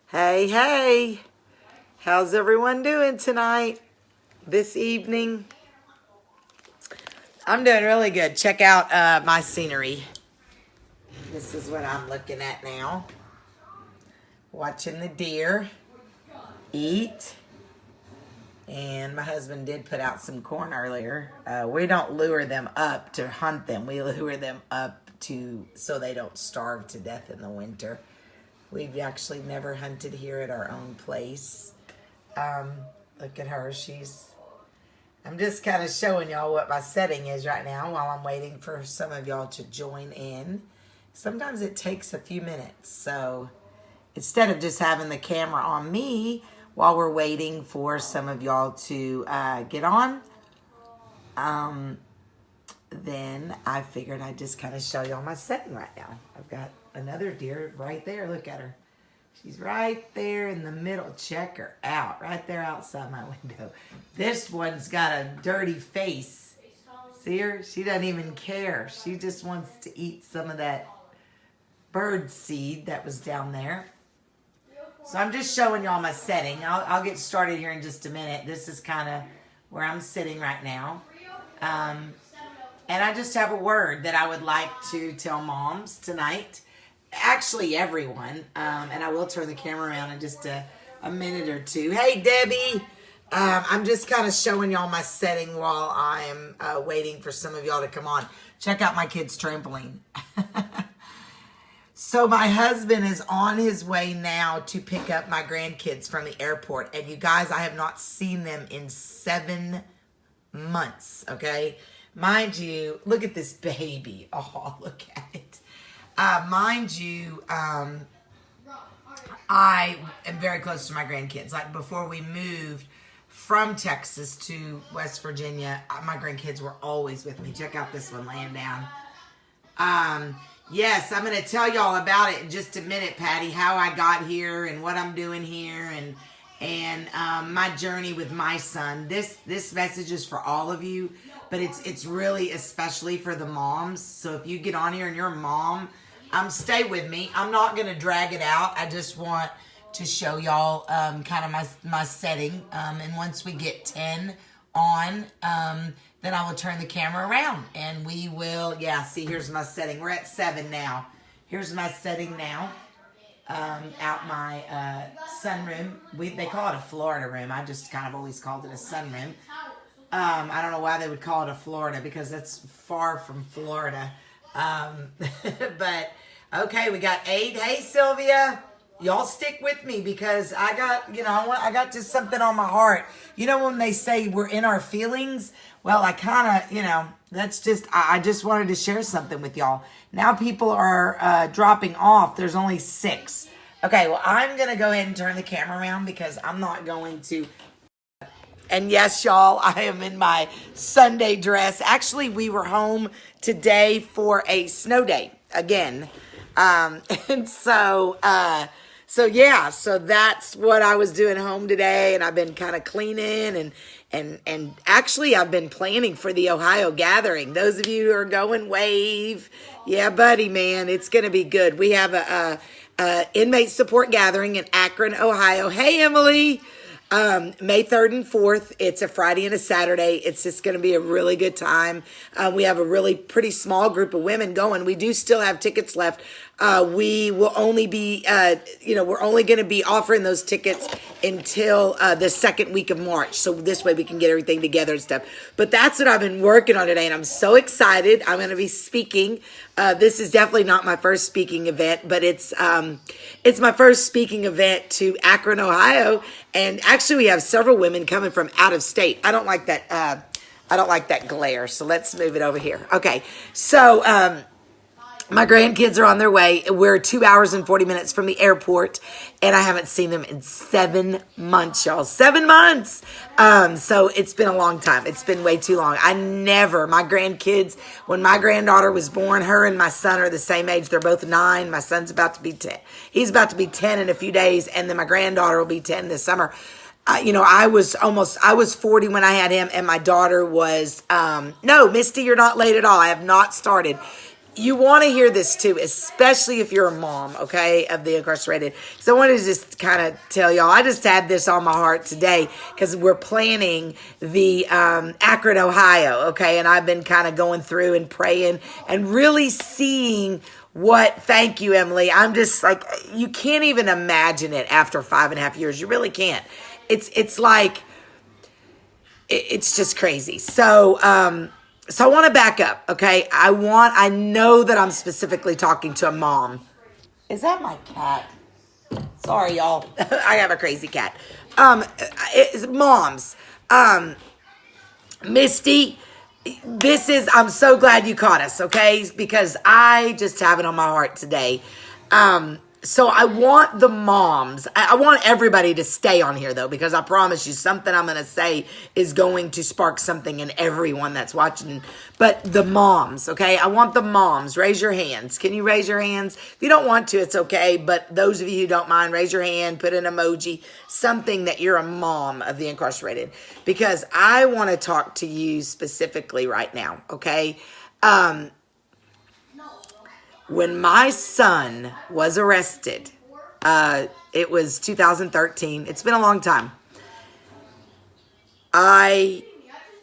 Hey, hey, how's everyone doing tonight, this evening? I'm doing really good. Check out my scenery. This is what I'm looking at now. Watching the deer eat. And my husband did put out some corn earlier. We don't lure them up to hunt them. We lure them up so they don't starve to death in the winter. We've actually never hunted here at our own place. Look at her. I'm just kind of showing y'all what my setting is right now while I'm waiting for some of y'all to join in. Sometimes it takes a few minutes. So instead of just having the camera on me while we're waiting for some of y'all to get on, then I figured I'd just kind of show y'all my setting right now. I've got another deer right there. Look at her. She's right there in the middle. Check her out. Right there outside my window. This one's got a dirty face. See her? She doesn't even care. She just wants to eat some of that bird seed that was down there. So I'm just showing y'all my setting. I'll get started here in just a minute. This is kind of where I'm sitting right now. And I just have a word that I would like to tell moms tonight. Actually, everyone. And I will turn the camera around in just a minute or two. Hey, Debbie. I'm just kind of showing y'all my setting while I'm waiting for some of y'all to come on. Check out my kids' trampoline. So my husband is on his way now to pick up my grandkids from the airport. And you guys, I have not seen them in 7 months, okay? Mind you, look at this baby. Oh, look at it. Mind you, I am very close to my grandkids. Like before we moved from Texas to West Virginia, my grandkids were always with me. Check out this one laying down. Yes, I'm going to tell y'all about it in just a minute, Patty, how I got here and what I'm doing here and my journey with my son. This message is for all of you, but it's really especially for the moms. So if you get on here and you're a mom, stay with me. I'm not going to drag it out. I just want to show y'all kind of my setting. And once we get 10 on, then I will turn the camera around and we will, see, here's my setting. We're at 7 now. Here's my setting now. Out my sunroom. They call it a Florida room. I just kind of always called it a sunroom. I don't know why they would call it a Florida because that's far from Florida. But okay, we got 8. Hey, Sylvia. Y'all stick with me because I got just something on my heart. You know when they say we're in our feelings? Well, I kind of, I just wanted to share something with y'all. Now people are dropping off. There's only 6. Okay, well, I'm going to go ahead and turn the camera around because I'm not going to. And yes, y'all, I am in my Sunday dress. Actually, we were home today for a snow day again. And so that's what I was doing home today. And I've been kind of cleaning and actually I've been planning for the Ohio gathering. Those of you who are going, wave. Yeah, buddy, man, it's going to be good. We have a inmate support gathering in Akron, Ohio. Hey, Emily. May 3rd and 4th. It's a Friday and a Saturday. It's just going to be a really good time. We have a really pretty small group of women going. We do still have tickets left. We will only be, we're only going to be offering those tickets until the second week of March. So this way we can get everything together and stuff. But that's what I've been working on today. And I'm so excited. I'm going to be speaking. This is definitely not my first speaking event, but it's my first speaking event to Akron, Ohio. And actually we have several women coming from out of state. I don't like that glare. So let's move it over here. Okay. So, my grandkids are on their way. We're 2 hours and 40 minutes from the airport, and I haven't seen them in 7 months, y'all. 7 months. So it's been a long time. It's been way too long. My grandkids, when my granddaughter was born, her and my son are the same age. They're both 9. My son's about to be 10. He's about to be 10 in a few days, and then my granddaughter will be 10 this summer. I was 40 when I had him, and my daughter was, no, Misty, you're not late at all. I have not started. you want to hear this too, especially if you're a mom, okay, of the incarcerated. So I wanted to just kind of tell y'all, I just had this on my heart today because we're planning the Akron, Ohio, okay, and I've been kind of going through and praying and really seeing thank you, Emily. I'm just like, you can't even imagine it after 5.5 years. You really can't. It's like, it's just crazy. So I want to back up, okay? I know that I'm specifically talking to a mom. Is that my cat? Sorry, y'all. I have a crazy cat. Moms. Misty, I'm so glad you caught us, okay? Because I just have it on my heart today. So I want the moms, I want everybody to stay on here though, because I promise you something I'm going to say is going to spark something in everyone that's watching. But the moms, okay? I want the moms. Raise your hands. Can you raise your hands? If you don't want to, it's okay. But those of you who don't mind, raise your hand, put an emoji, something that you're a mom of the incarcerated. Because I want to talk to you specifically right now, okay? When my son was arrested, it was 2013. It's been a long time. I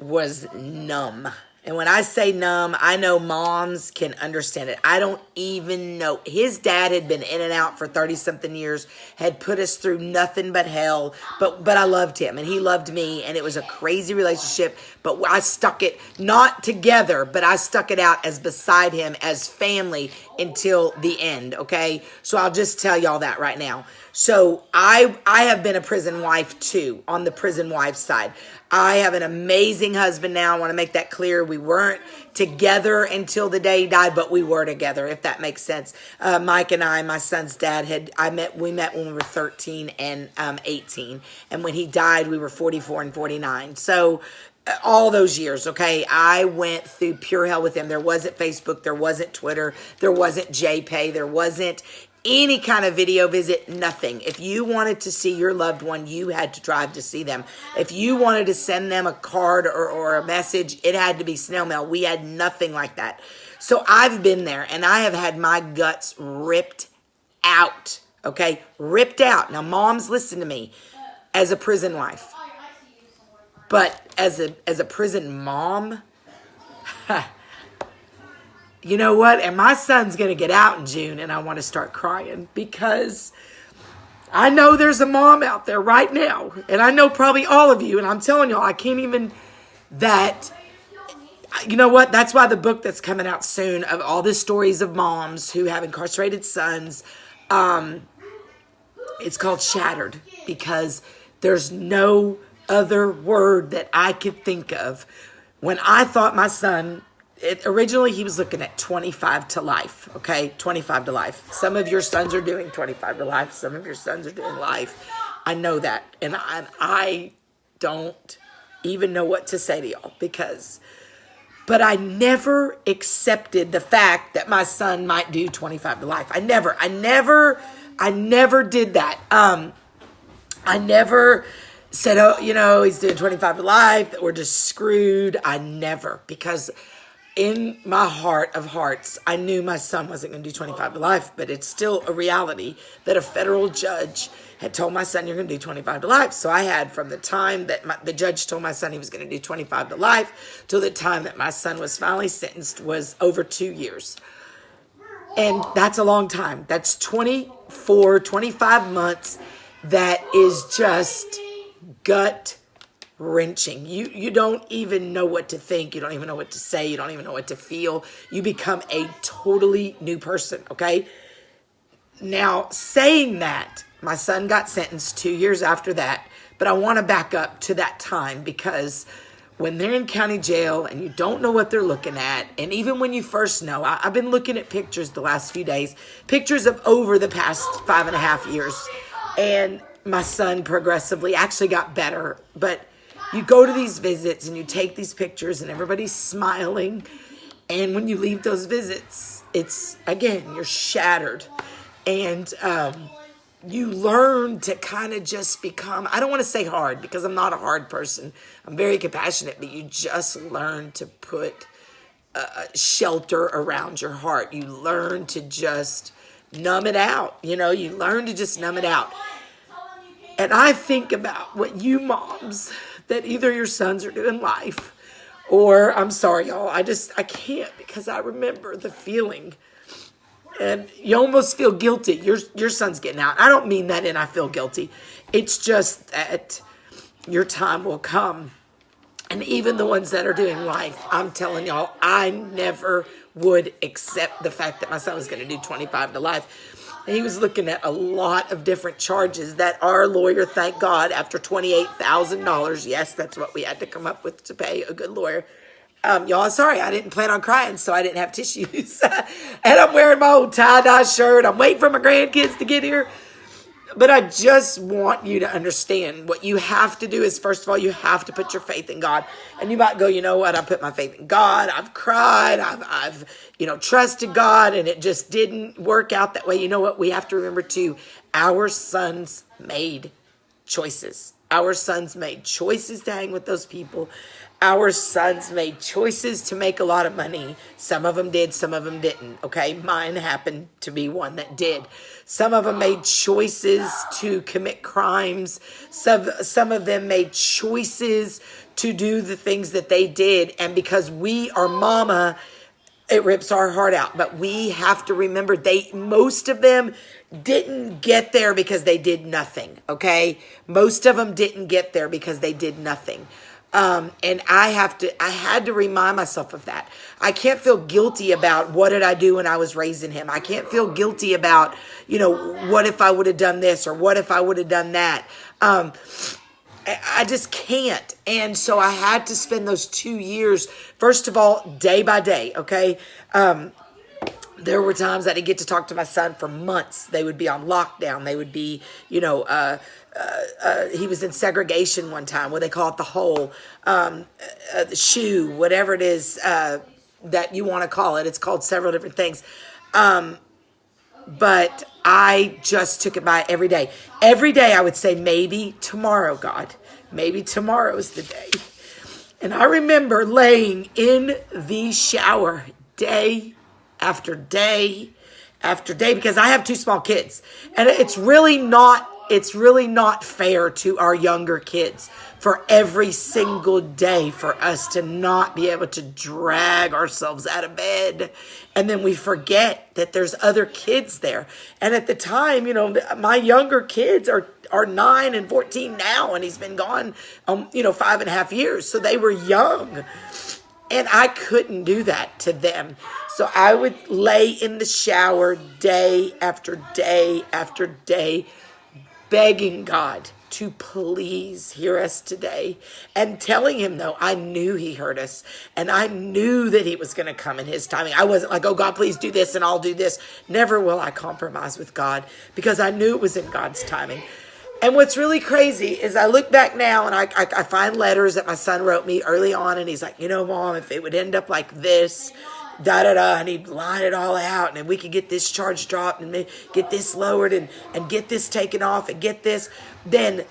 was numb. And when I say numb, I know moms can understand it. I don't even know. His dad had been in and out for 30-something years, had put us through nothing but hell. But I loved him, and he loved me, and it was a crazy relationship. But I stuck it, not together, but I stuck it out as beside him, as family, until the end, okay? So I'll just tell y'all that right now. So I have been a prison wife too, on the prison wife side. I have an amazing husband now. I want to make that clear. We weren't together until the day he died, but we were together, if that makes sense. Mike and I, my son's dad, we met when we were 13 and 18. And when he died, we were 44 and 49. So all those years, okay, I went through pure hell with him. There wasn't Facebook. There wasn't Twitter. There wasn't JPay. There wasn't any kind of video visit, nothing. If you wanted to see your loved one, you had to drive to see them. If you wanted to send them a card or a message, it had to be snail mail. We had nothing like that. So I've been there, and I have had my guts ripped out, okay? Ripped out. Now, moms, listen to me. As a prison wife, but as a prison mom, you know what? And my son's going to get out in June, and I want to start crying because I know there's a mom out there right now, and I know probably all of you, and I'm telling y'all, I can't even, you know what? That's why the book that's coming out soon of all the stories of moms who have incarcerated sons, it's called Shattered, because there's no other word that I could think of. When I thought my son, originally he was looking at 25 to life, okay? 25 to life. Some of your sons are doing 25 to life. Some of your sons are doing life. I know that. And I don't even know what to say to y'all but I never accepted the fact that my son might do 25 to life. I never did that. I never said, oh, you know, he's doing 25 to life, that we're just screwed. I never, because in my heart of hearts, I knew my son wasn't going to do 25 to life, but it's still a reality that a federal judge had told my son, you're going to do 25 to life. So I had, from the time that the judge told my son he was going to do 25 to life till the time that my son was finally sentenced was over 2 years. And that's a long time. That's 24, 25 months. That is just gut wrenching. You don't even know what to think. You don't even know what to say. You don't even know what to feel. You become a totally new person, okay? Now, saying that, my son got sentenced 2 years after that, but I want to back up to that time, because when they're in county jail and you don't know what they're looking at, and even when you first know, I've been looking at pictures the last few days, pictures of over the past 5.5 years, and my son progressively actually got better. But you go to these visits and you take these pictures and everybody's smiling. And when you leave those visits, it's, again, you're shattered. And you learn to kind of just become, I don't want to say hard, because I'm not a hard person. I'm very compassionate, but you just learn to put shelter around your heart. You learn to just numb it out. You learn to just numb it out. And I think about what you moms that either your sons are doing life or, I'm sorry, y'all, I can't, because I remember the feeling. And you almost feel guilty. Your son's getting out. I don't mean that and I feel guilty. It's just that your time will come. And even the ones that are doing life, I'm telling y'all, I never would accept the fact that my son was going to do 25 to life. He was looking at a lot of different charges that our lawyer, thank God, after $28,000, yes, that's what we had to come up with to pay a good lawyer. Y'all, sorry, I didn't plan on crying, so I didn't have tissues. And I'm wearing my old tie-dye shirt. I'm waiting for my grandkids to get here. But I just want you to understand what you have to do is, first of all, you have to put your faith in God. And you might go, you know what? I put my faith in God. I've cried. I've trusted God, and it just didn't work out that way. You know what? We have to remember too, our sons made choices. Our sons made choices to hang with those people. Our sons made choices to make a lot of money. Some of them did, some of them didn't. Okay, mine happened to be one that did. Some of them made choices to commit crimes. Some of them made choices to do the things that they did. And because we are mama, it rips our heart out. But we have to remember most of them didn't get there because they did nothing. Okay, most of them didn't get there because they did nothing. And I had to remind myself of that. I can't feel guilty about what did I do when I was raising him. I can't feel guilty about, what if I would have done this or what if I would have done that. I just can't. And so I had to spend those 2 years, first of all, day by day. Okay. There were times I didn't get to talk to my son for months. They would be on lockdown. They would be, he was in segregation one time, what they call it, the hole, the shoe, whatever it is that you want to call it. It's called several different things. But I just took it by every day. Every day I would say, maybe tomorrow, God. Maybe tomorrow is the day. And I remember laying in the shower day after day after day, because I have 2 small kids, and it's really not fair to our younger kids for every single day for us to not be able to drag ourselves out of bed. And then we forget that there's other kids there. And at the time, my younger kids are 9 and 14 now, and he's been gone, 5.5 years. So they were young. And I couldn't do that to them. So I would lay in the shower day after day after day, begging God to please hear us today, and telling him, though, I knew he heard us, and I knew that he was going to come in his timing. I wasn't like, oh, God, please do this, and I'll do this. Never will I compromise with God, because I knew it was in God's timing. And what's really crazy is I look back now and I find letters that my son wrote me early on, and he's like, Mom, if it would end up like this, and he'd line it all out, and then we could get this charge dropped and get this lowered and get this taken off and get this, then,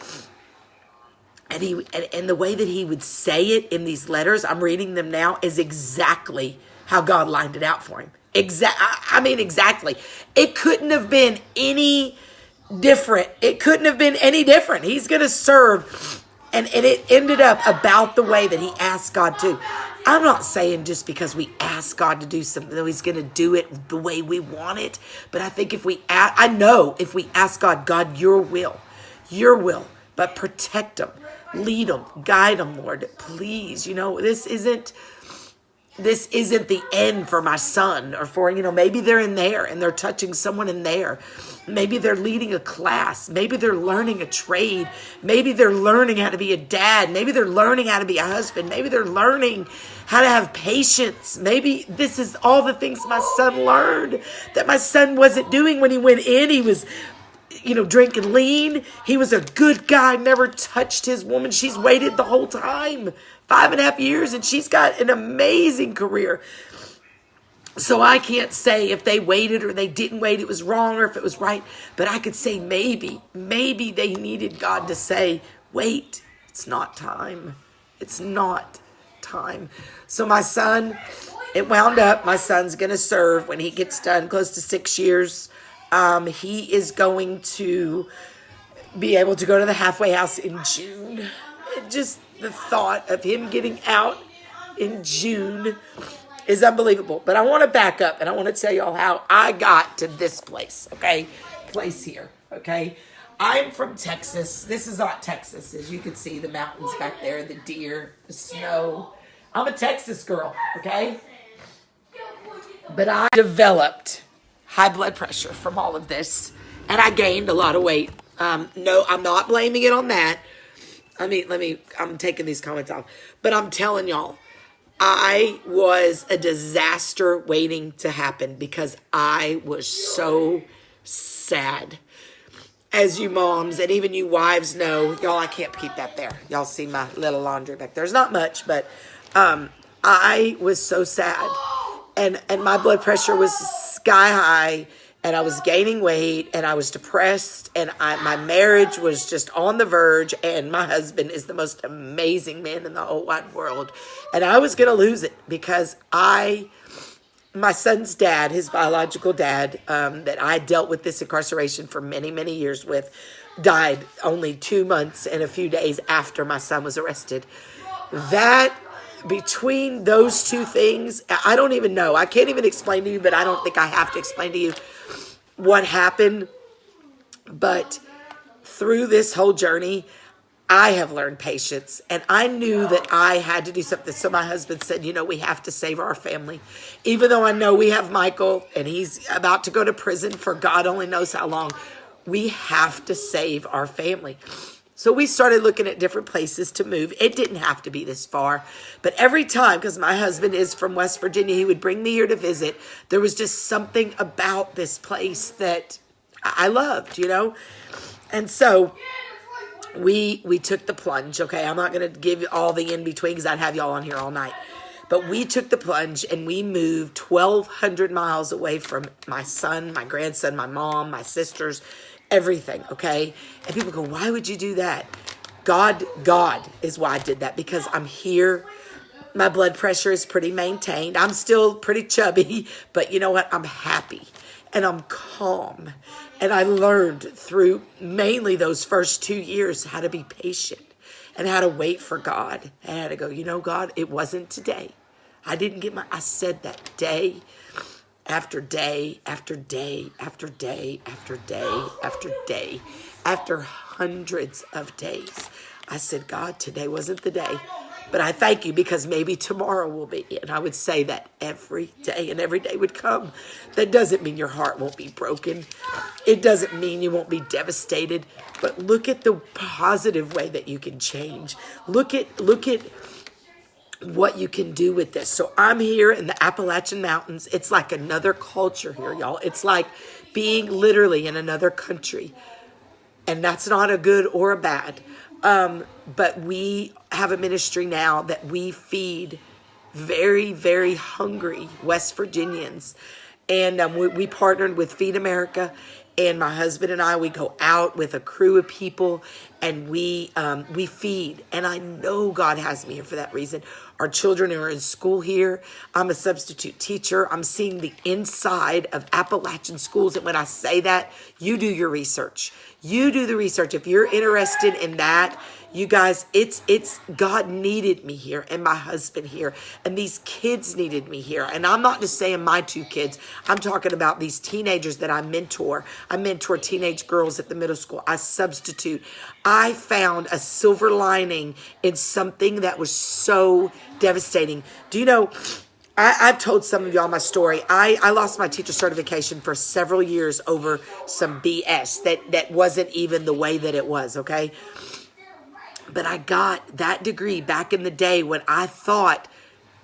and the way that he would say it in these letters, I'm reading them now, is exactly how God lined it out for him. Exactly. It couldn't have been any different. It couldn't have been any different. He's going to serve. And it ended up about the way that he asked God to. I'm not saying just because we ask God to do something, that he's going to do it the way we want it. But I think if we ask God, God, your will, but protect them, lead them, guide them, Lord, please. This isn't the end for my son, or for, maybe they're in there and they're touching someone in there. Maybe they're leading a class. Maybe they're learning a trade. Maybe they're learning how to be a dad. Maybe they're learning how to be a husband. Maybe they're learning how to have patience. Maybe this is all the things my son learned that my son wasn't doing when he went in. He was, drinking lean. He was a good guy, never touched his woman. She's waited the whole time, 5.5 years, and she's got an amazing career. So I can't say if they waited or they didn't wait, it was wrong, or if it was right. But I could say maybe they needed God to say, wait, it's not time. It's not time. So my son, it wound up, my son's going to serve when he gets done, close to 6 years. He is going to be able to go to the halfway house in June. Just the thought of him getting out in June is unbelievable. But I want to back up and I want to tell y'all how I got to this place, okay? Place here, okay? I'm from Texas. This is not Texas, as you can see, the mountains back there, the deer, the snow. I'm a Texas girl, okay? But I developed high blood pressure from all of this, and I gained a lot of weight. No, I'm not blaming it on that. I'm taking these comments off. But I'm telling y'all, I was a disaster waiting to happen because I was so sad. As you moms and even you wives know, y'all, I can't keep that there. Y'all see my little laundry back there. There's not much, but I was so sad. And my blood pressure was sky high, and I was gaining weight, and I was depressed, and my marriage was just on the verge, and my husband is the most amazing man in the whole wide world. And I was going to lose it because my son's dad, his biological dad, that I dealt with this incarceration for many, many years with, died only 2 months and a few days after my son was arrested. That, between those two things, I don't even know. I can't even explain to you, but I don't think I have to explain to you what happened. But through this whole journey, I have learned patience, and I knew that I had to do something. So my husband said, we have to save our family. Even though I know we have Michael, and he's about to go to prison for God only knows how long, we have to save our family. So we started looking at different places to move. It didn't have to be this far. But every time, because my husband is from West Virginia, he would bring me here to visit. There was just something about this place that I loved, And so we took the plunge, okay? I'm not going to give you all the in-between because I'd have y'all on here all night. But we took the plunge and we moved 1,200 miles away from my son, my grandson, my mom, my sisters, everything, okay? And people go, why would you do that? God is why I did that, because I'm here. My blood pressure is pretty maintained. I'm still pretty chubby, but you know what? I'm happy and I'm calm. And I learned through mainly those first 2 years how to be patient and how to wait for God. And how to go, God, it wasn't today. I said that day after day, after day, after day, after day, after day, after hundreds of days. I said, God, today wasn't the day, but I thank you because maybe tomorrow will be. And I would say that every day, and every day would come. That doesn't mean your heart won't be broken. It doesn't mean you won't be devastated, but look at the positive way that you can change. Look at what you can do with this. So I'm here in the Appalachian Mountains. It's like another culture here, y'all. It's like being literally in another country. And that's not a good or a bad. But we have a ministry now that we feed very, very hungry West Virginians. And we partnered with Feed America. And my husband and I, we go out with a crew of people and we feed. And I know God has me here for that reason. Our children are in school here. I'm a substitute teacher. I'm seeing the inside of Appalachian schools. And when I say that, you do your research. You do the research. If you're interested in that, you guys, it's God needed me here and my husband here. And these kids needed me here. And I'm not just saying my 2 kids. I'm talking about these teenagers that I mentor. I mentor teenage girls at the middle school. I substitute. I found a silver lining in something that was so devastating. Do you know, I've told some of y'all my story. I lost my teacher certification for several years over some BS that wasn't even the way that it was, okay? But I got that degree back in the day when I thought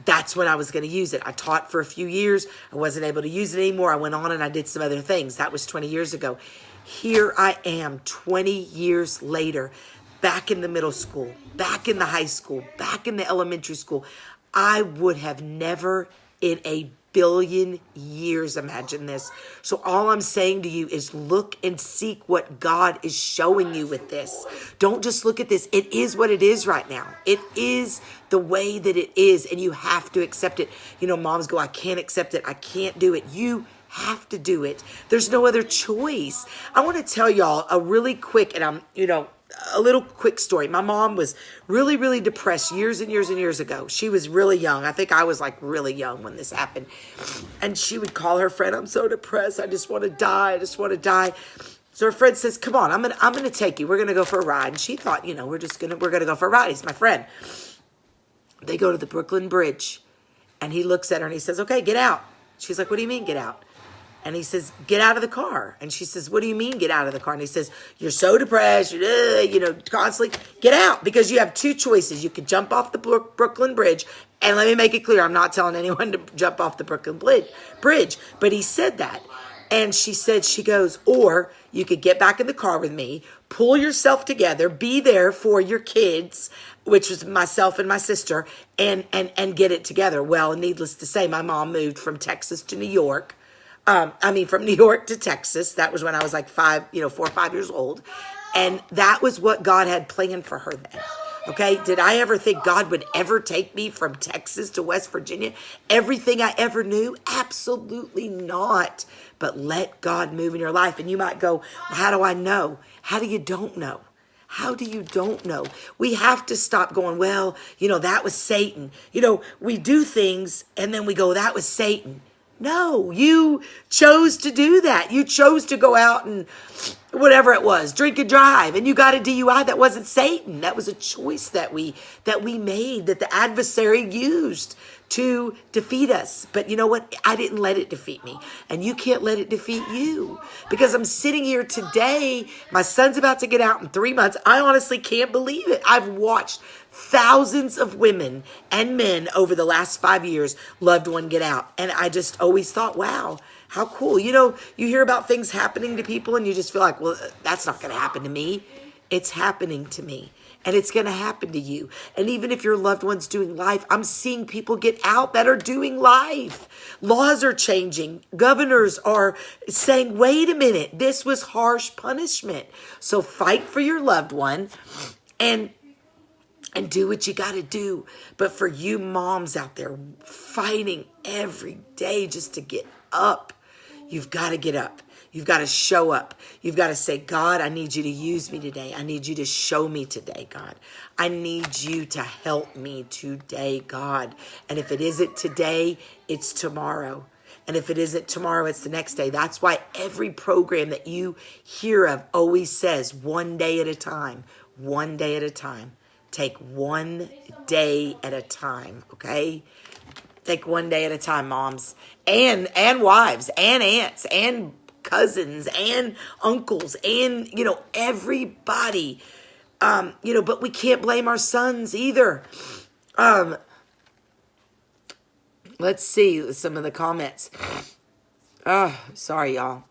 that's when I was going to use it. I taught for a few years. I wasn't able to use it anymore. I went on and I did some other things. That was 20 years ago. Here I am 20 years later, back in the middle school, back in the high school, back in the elementary school. I would have never in a billion years. Imagine this. So all I'm saying to you is look and seek what God is showing you with this. Don't just look at this. It is what it is right now. It is the way that it is, and you have to accept it. You know, moms go, I can't accept it. I can't do it. You have to do it. There's no other choice. I want to tell y'all a really quick, and a little quick story. My mom was really, really depressed years and years and years ago. She was really young. I think I was like really young when this happened. And she would call her friend, I'm so depressed. I just want to die. I just want to die. So her friend says, come on, I'm gonna take you. We're gonna go for a ride. And she thought, we're gonna go for a ride. He's my friend. They go to the Brooklyn Bridge, and he looks at her and he says, okay, get out. She's like, what do you mean get out? And he says, get out of the car. And she says, what do you mean get out of the car? And he says, you're so depressed, constantly get out, because you have two choices. You could jump off the Brooklyn Bridge. And let me make it clear, I'm not telling anyone to jump off the Brooklyn Bridge. But he said that. And she goes, or you could get back in the car with me, pull yourself together, be there for your kids, which was myself and my sister, and get it together. Well, needless to say, my mom moved from Texas to New York. From New York to Texas. That was when I was like 4 or 5 years old. And that was what God had planned for her then. Okay. Did I ever think God would ever take me from Texas to West Virginia? Everything I ever knew? Absolutely not. But let God move in your life. And you might go, well, how do I know? How do you don't know? How do you don't know? We have to stop going, well, that was Satan. We do things and then we go, that was Satan. No, you chose to do that. You chose to go out and whatever it was, drink and drive, and you got a DUI. That wasn't Satan. That was a choice that we made, that the adversary used to defeat us. But you know what? I didn't let it defeat me. And you can't let it defeat you. Because I'm sitting here today. My son's about to get out in 3 months. I honestly can't believe it. I've watched thousands of women and men over the last 5 years, loved one get out. And I just always thought, wow, how cool. You hear about things happening to people and you just feel like, well, that's not going to happen to me. It's happening to me. And it's going to happen to you. And even if your loved one's doing life, I'm seeing people get out that are doing life. Laws are changing. Governors are saying, wait a minute, this was harsh punishment. So fight for your loved one and do what you got to do. But for you moms out there fighting every day just to get up, you've got to get up. You've got to show up. You've got to say, God, I need you to use me today. I need you to show me today, God. I need you to help me today, God. And if it isn't today, it's tomorrow. And if it isn't tomorrow, it's the next day. That's why every program that you hear of always says 1 day at a time, 1 day at a time. Take 1 day at a time, okay? Take 1 day at a time, moms and wives and aunts and cousins and uncles and, everybody, but we can't blame our sons either. Let's see some of the comments. Oh, sorry, y'all.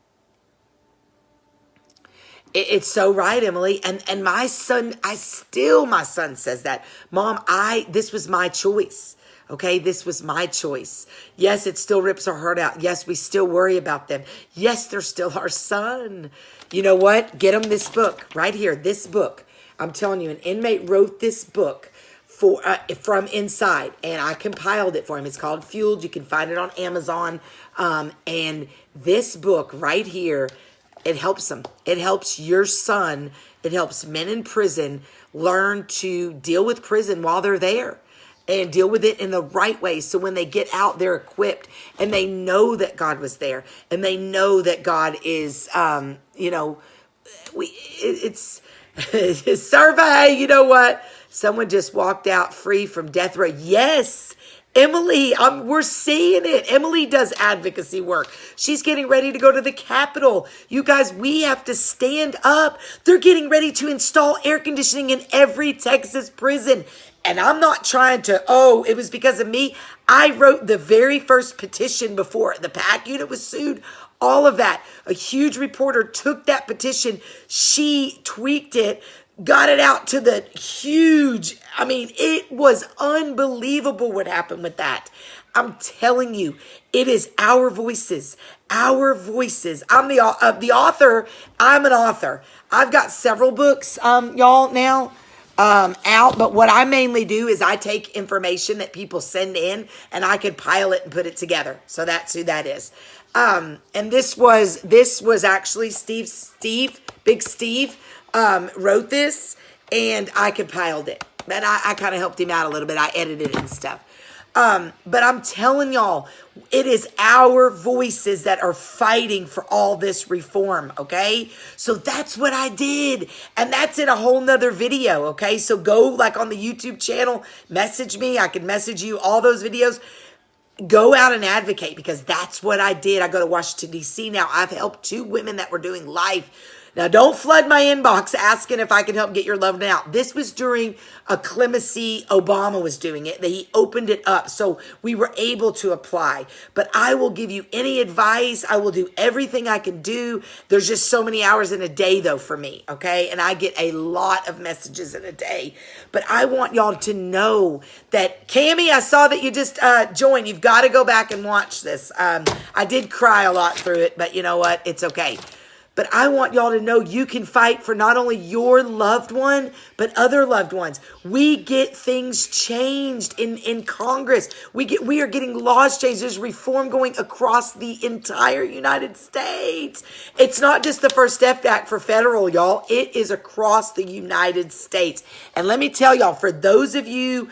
It's so right, Emily. And my son, my son says that, Mom, this was my choice. Okay, this was my choice. Yes, it still rips our heart out. Yes, we still worry about them. Yes, they're still our son. You know what? Get them this book right here. This book. I'm telling you, an inmate wrote this book from inside, and I compiled it for him. It's called Fueled. You can find it on Amazon. And this book right here, it helps them. It helps your son. It helps men in prison learn to deal with prison while they're there. And deal with it in the right way. So when they get out, they're equipped and they know that God was there. And they know that God is, it's survey. You know what? Someone just walked out free from death row. Yes, Emily, we're seeing it. Emily does advocacy work. She's getting ready to go to the Capitol. You guys, we have to stand up. They're getting ready to install air conditioning in every Texas prison. And I'm not trying to, it was because of me. I wrote the very first petition before the PAC unit was sued. All of that. A huge reporter took that petition. She tweaked it, got it out to the huge. It was unbelievable what happened with that. I'm telling you, it is our voices, our voices. I'm the author. I'm an author. I've got several books, y'all, now out. But what I mainly do is I take information that people send in and I can pile it and put it together. So that's who that is. And this was actually Big Steve, wrote this, and I compiled it. But I kind of helped him out a little bit. I edited it and stuff. But I'm telling y'all, it is our voices that are fighting for all this reform, okay? So that's what I did. And that's in a whole nother video, okay? So go like on the YouTube channel, message me. I can message you all those videos. Go out and advocate, because that's what I did. I go to Washington, D.C. now. I've helped 2 women that were doing life. Now, don't flood my inbox asking if I can help get your loved one out. This was during a clemency. Obama was doing it. He opened it up, so we were able to apply. But I will give you any advice. I will do everything I can do. There's just so many hours in a day, though, for me, okay? And I get a lot of messages in a day. But I want y'all to know that, Cammie, I saw that you just joined. You've got to go back and watch this. I did cry a lot through it, but you know what? It's okay. But I want y'all to know you can fight for not only your loved one, but other loved ones. We get things changed in Congress. We are getting laws changed. There's reform going across the entire United States. It's not just the First Step Act for federal, y'all. It is across the United States. And let me tell y'all, for those of you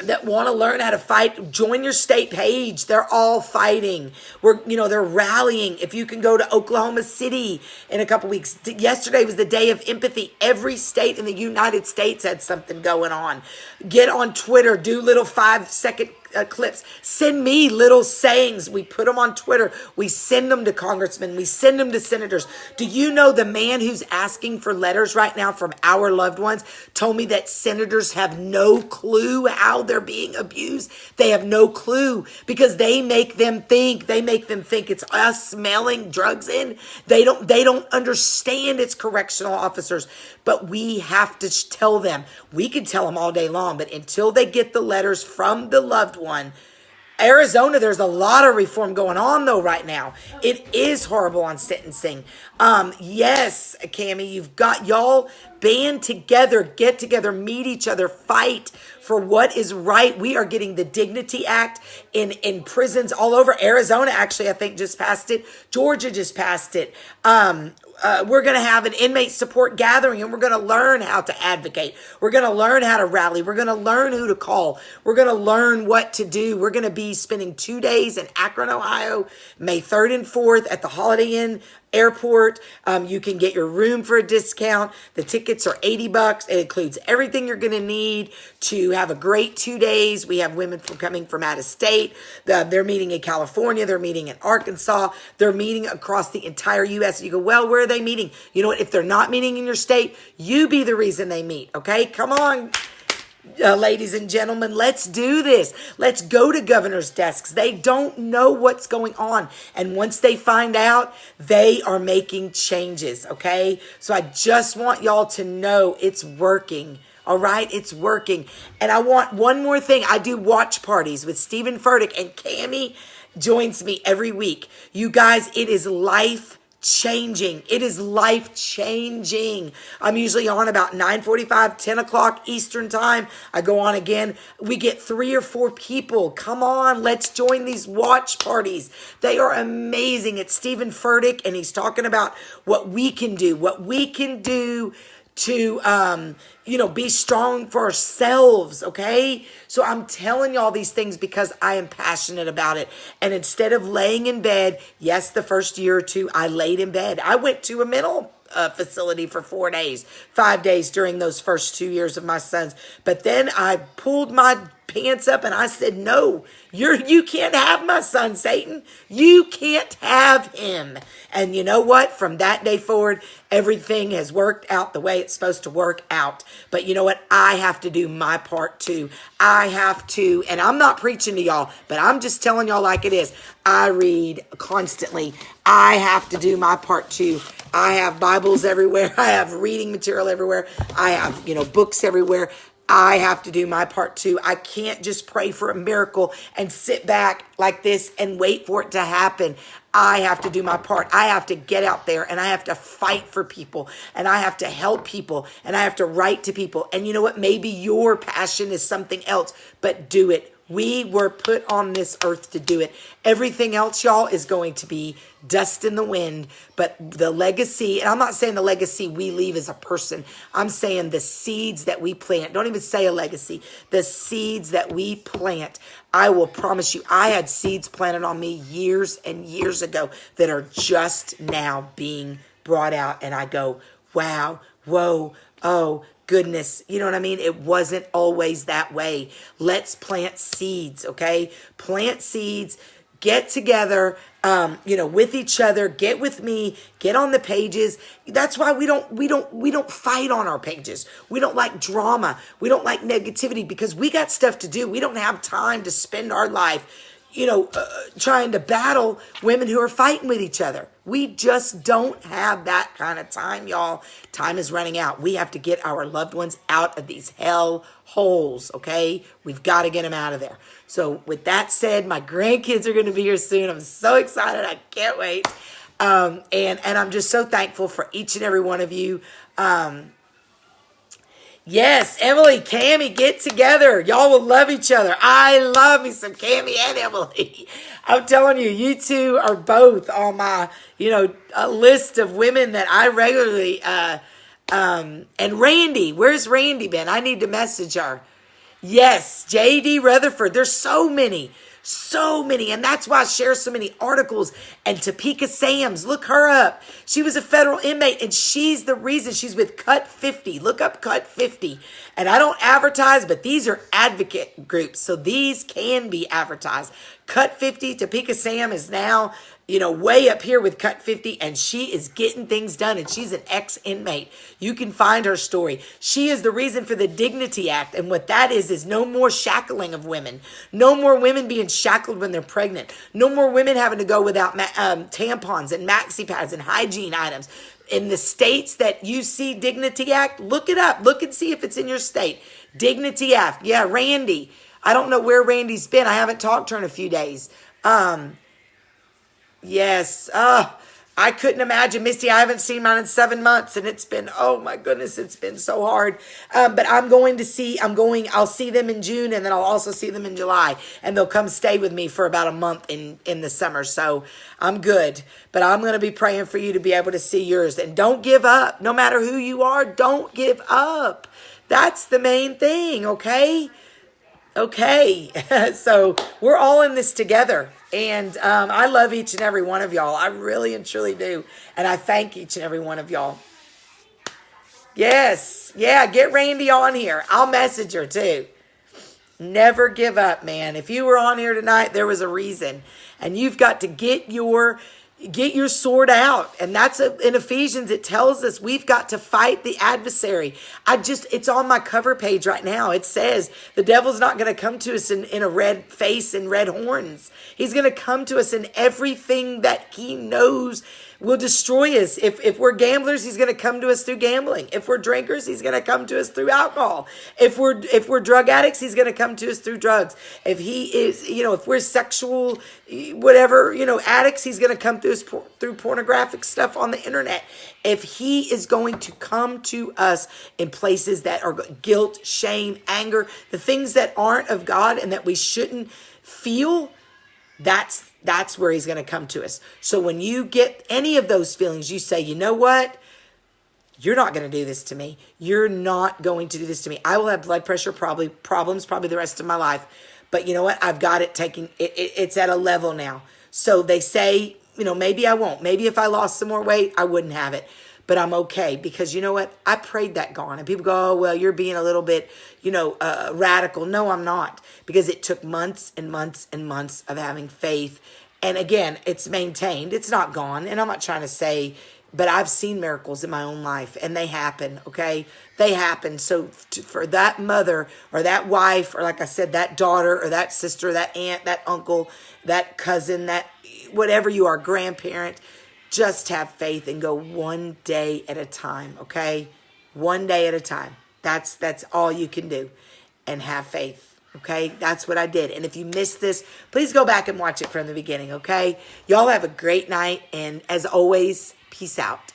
that want to learn how to fight, join your state page. They're all fighting. They're rallying. If you can go to Oklahoma City in a couple weeks. Yesterday was the day of empathy. Every state in the United States had something going on. Get on Twitter. Do little 5-second clips. Send me little sayings. We put them on Twitter. We send them to congressmen. We send them to senators. Do you know the man who's asking for letters right now from our loved ones told me that senators have no clue how they're being abused? They have no clue, because they make them think it's us smelling drugs in. They don't understand it's correctional officers. But we have to tell them. We can tell them all day long, but until they get the letters from the loved one. Arizona, there's a lot of reform going on though right now. It is horrible on sentencing. Yes, Cammie, you've got y'all band together, get together, meet each other, fight for what is right. We are getting the Dignity Act in prisons all over. Arizona actually, I think, just passed it. Georgia just passed it. We're going to have an inmate support gathering, and we're going to learn how to advocate. We're going to learn how to rally. We're going to learn who to call. We're going to learn what to do. We're going to be spending 2 days in Akron, Ohio, May 3rd and 4th at the Holiday Inn Airport. You can get your room for a discount. The tickets are $80. It includes everything you're going to need to have a great 2 days. We have women coming from out of state. They're meeting in California. They're meeting in Arkansas. They're meeting across the entire U.S. You go, well, where are they meeting? You know what? If they're not meeting in your state, you be the reason they meet. Okay? Come on. Ladies and gentlemen, let's do this. Let's go to governors' desks. They don't know what's going on. And once they find out, they are making changes, okay? So I just want y'all to know it's working, all right? It's working. And I want one more thing. I do watch parties with Stephen Furtick, and Cammie joins me every week. You guys, it is life changing. It is life changing. I'm usually on about 9:45, 10 o'clock Eastern time. I go on again. We get 3 or 4 people. Come on, let's join these watch parties. They are amazing. It's Stephen Furtick, and he's talking about what we can do to, be strong for ourselves, okay? So I'm telling y'all these things because I am passionate about it. And instead of laying in bed, yes, the first year or 2, I laid in bed. I went to a mental facility for 4 days, 5 days during those first 2 years of my sons. But then I pulled my pants up and I said, no, you can't have my son, Satan. You can't have him. And you know what? From that day forward, everything has worked out the way it's supposed to work out. But you know what? I have to do my part too. I have to, and I'm not preaching to y'all, but I'm just telling y'all like it is. I read constantly. I have to do my part too. I have Bibles everywhere. I have reading material everywhere. I have, books everywhere. I have to do my part too. I can't just pray for a miracle and sit back like this and wait for it to happen. I have to do my part. I have to get out there and I have to fight for people and I have to help people and I have to write to people. And you know what? Maybe your passion is something else, but do it. We were put on this earth to do it. Everything else, y'all, is going to be dust in the wind. But the legacy, and I'm not saying the legacy we leave as a person. I'm saying the seeds that we plant. Don't even say a legacy. The seeds that we plant. I will promise you, I had seeds planted on me years and years ago that are just now being brought out. And I go, wow, whoa, oh, goodness. You know what I mean? It wasn't always that way. Let's plant seeds, okay? Plant seeds, get together, with each other, get with me, get on the pages. That's why we don't fight on our pages. We don't like drama. We don't like negativity because we got stuff to do. We don't have time to spend our life trying to battle women who are fighting with each other. We just don't have that kind of time, y'all. Time is running out. We have to get our loved ones out of these hell holes, okay? We've got to get them out of there. So with that said, my grandkids are going to be here soon. I'm so excited. I can't wait. And I'm just so thankful for each and every one of you. Yes, Emily, Cammie, get together. Y'all will love each other. I love me some Cammie and Emily. I'm telling you, you two are both on my, a list of women that I regularly, and Randy, where's Randy been? I need to message her. Yes, J.D. Rutherford. There's so many. And that's why I share so many articles. And Topeka Sams, look her up. She was a federal inmate and she's the reason she's with Cut 50. Look up Cut 50. And I don't advertise, but these are advocate groups. So these can be advertised. Cut 50, Topeka Sam is now, way up here with Cut 50 and she is getting things done and she's an ex-inmate. You can find her story. She is the reason for the Dignity Act. And what that is no more shackling of women. No more women being shackled when they're pregnant. No more women having to go without tampons and maxi pads and hygiene items. In the states that you see Dignity Act, look it up. Look and see if it's in your state. Dignity Act. Yeah, Randy. I don't know where Randy's been. I haven't talked to her in a few days. Yes. I couldn't imagine, Misty. I haven't seen mine in 7 months and it's been, oh my goodness, it's been so hard. But I'll see them in June and then I'll also see them in July and they'll come stay with me for about a month in the summer. So I'm good, but I'm going to be praying for you to be able to see yours and don't give up. No matter who you are, don't give up. That's the main thing. Okay. So we're all in this together. And I love each and every one of y'all. I really and truly do. And I thank each and every one of y'all. Yes. Yeah, get Randy on here. I'll message her too. Never give up, man. If you were on here tonight, there was a reason. And you've got to get your sword out. And that's in Ephesians. It tells us we've got to fight the adversary. It's on my cover page right now. It says the devil's not going to come to us in a red face and red horns. He's going to come to us in everything that he knows will destroy us. If we're gamblers, he's going to come to us through gambling. If we're drinkers, he's going to come to us through alcohol. If we're drug addicts, he's going to come to us through drugs. If if we're sexual, addicts, he's going to come to us through pornographic stuff on the internet. If he is going to come to us in places that are guilt, shame, anger, the things that aren't of God and that we shouldn't feel, that's where he's going to come to us. So when you get any of those feelings, you say, you know what? You're not going to do this to me. You're not going to do this to me. I will have blood pressure problems the rest of my life. But you know what? I've got it it's at a level now. So they say, maybe I won't. Maybe if I lost some more weight, I wouldn't have it. But I'm okay because you know what? I prayed that gone. And people go, oh, well, you're being a little bit, radical. No, I'm not. Because it took months and months and months of having faith. And again, it's maintained. It's not gone. And I'm not trying to say, but I've seen miracles in my own life. And they happen, okay? They happen. So for that mother or that wife or like I said, that daughter or that sister, that aunt, that uncle, that cousin, that whatever you are, grandparent, just have faith and go one day at a time, okay? One day at a time. That's all you can do, and have faith. Okay, that's what I did. And if you missed this, please go back and watch it from the beginning. Okay, y'all have a great night, and as always, peace out.